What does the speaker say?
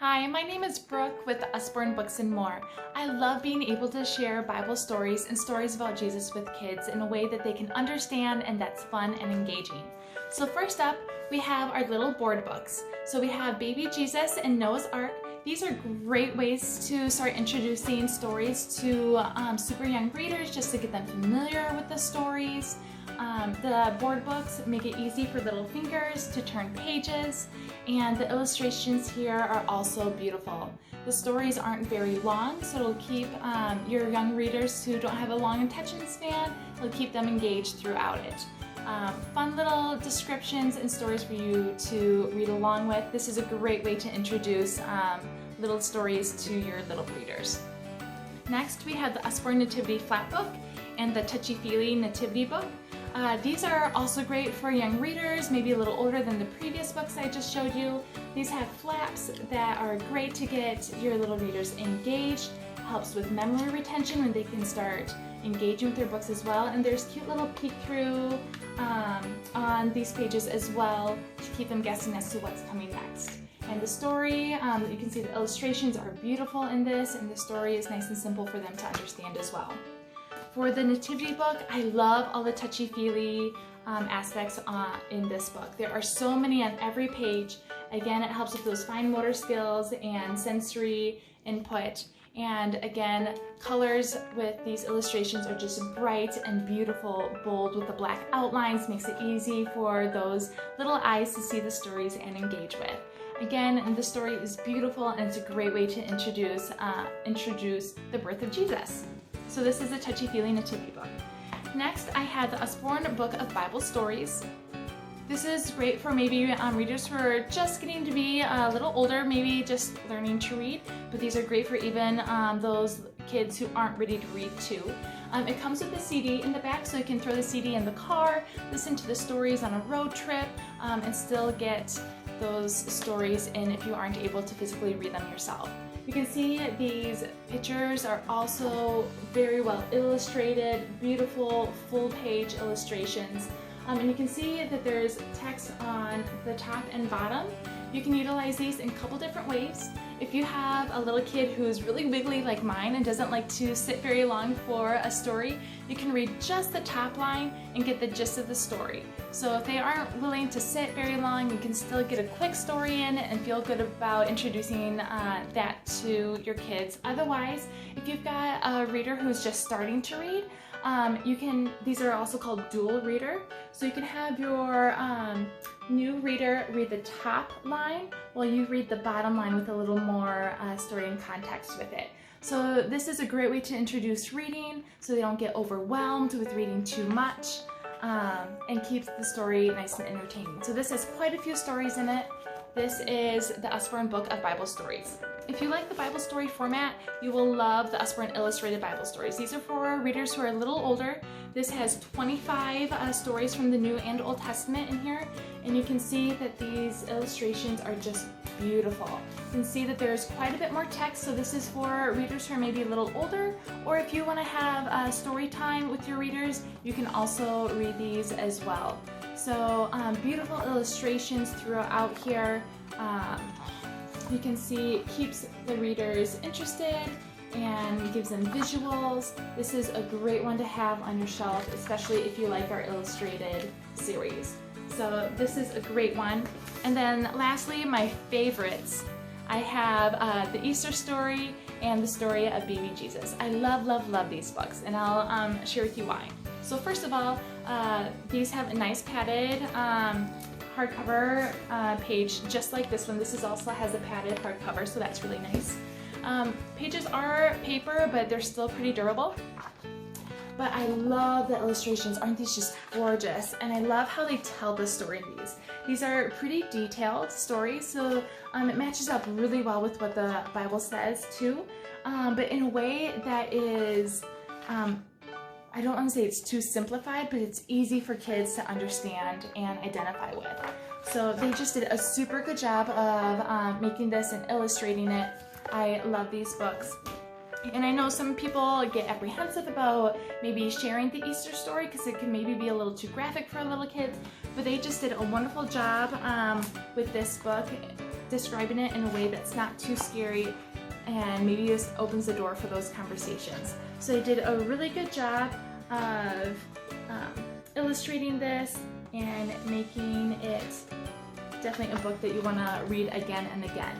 Hi, my name is Brooke with Usborne Books and More. I love being able to share Bible stories and stories about Jesus with kids in a way that they can understand and that's fun and engaging. So first up, we have our little board books. So we have Baby Jesus and Noah's Ark. These are great ways to start introducing stories to super young readers just to get them familiar with the stories. The board books make it easy for little fingers to turn pages, and the illustrations here are also beautiful. The stories aren't very long, so it'll keep your young readers who don't have a long attention span, it'll keep them engaged throughout it. Fun little descriptions and stories for you to read along with. This is a great way to introduce little stories to your little readers. Next, we have the Usborne Nativity Flat Book and the Touchy Feely Nativity Book. These are also great for young readers, maybe a little older than the previous books I just showed you. These have flaps that are great to get your little readers engaged. Helps with memory retention when they can start engaging with their books as well. And there's cute little peek through on these pages as well to keep them guessing as to what's coming next. And the story, you can see the illustrations are beautiful in this, and the story is nice and simple for them to understand as well. For the Nativity book, I love all the touchy-feely aspects in this book. There are so many on every page. Again, it helps with those fine motor skills and sensory input. And again, colors with these illustrations are just bright and beautiful, bold with the black outlines, makes it easy for those little eyes to see the stories and engage with. Again, the story is beautiful and it's a great way to introduce the birth of Jesus. So this is a touchy-feely nativity book. Next, I have the Usborne Book of Bible Stories. This is great for maybe readers who are just getting to be a little older, maybe just learning to read, but these are great for even those kids who aren't ready to read too. It comes with a CD in the back, so you can throw the CD in the car, listen to the stories on a road trip, and still get those stories in if you aren't able to physically read them yourself. You can see these pictures are also very well illustrated, beautiful full-page illustrations. And you can see that there's text on the top and bottom. You can utilize these in a couple different ways. If you have a little kid who's really wiggly like mine and doesn't like to sit very long for a story, you can read just the top line and get the gist of the story. So if they aren't willing to sit very long, you can still get a quick story in and feel good about introducing that to your kids. Otherwise, if you've got a reader who's just starting to read, these are also called dual reader. So you can have your new reader read the top line while you read the bottom line with a little more story and context with it. So this is a great way to introduce reading so they don't get overwhelmed with reading too much and keeps the story nice and entertaining. So this has quite a few stories in it. This is the Usborne Book of Bible Stories. If you like the Bible story format, you will love the Usborne Illustrated Bible Stories. These are for readers who are a little older. This has 25 stories from the New and Old Testament in here, and you can see that these illustrations are just beautiful. You can see that there's quite a bit more text, so this is for readers who are maybe a little older, or if you want to have story time with your readers, you can also read these as well. So beautiful illustrations throughout here. You can see it keeps the readers interested and gives them visuals. This is a great one to have on your shelf, especially if you like our illustrated series. So this is a great one. And then lastly, my favorites. I have the Easter story and the story of baby Jesus. I love, love, love these books, and I'll share with you why. So first of all, these have a nice padded hardcover page just like this one. This also has a padded hardcover, so that's really nice. Pages are paper, but they're still pretty durable. But I love the illustrations. Aren't these just gorgeous? And I love how they tell the story in these. These are pretty detailed stories, so it matches up really well with what the Bible says too, but in a way that is I don't want to say it's too simplified, but it's easy for kids to understand and identify with. So they just did a super good job of making this and illustrating it. I love these books. And I know some people get apprehensive about maybe sharing the Easter story because it can maybe be a little too graphic for little kids, but they just did a wonderful job with this book. describing it in a way that's not too scary and maybe just opens the door for those conversations. So they did a really good job of illustrating this and making it definitely a book that you want to read again and again.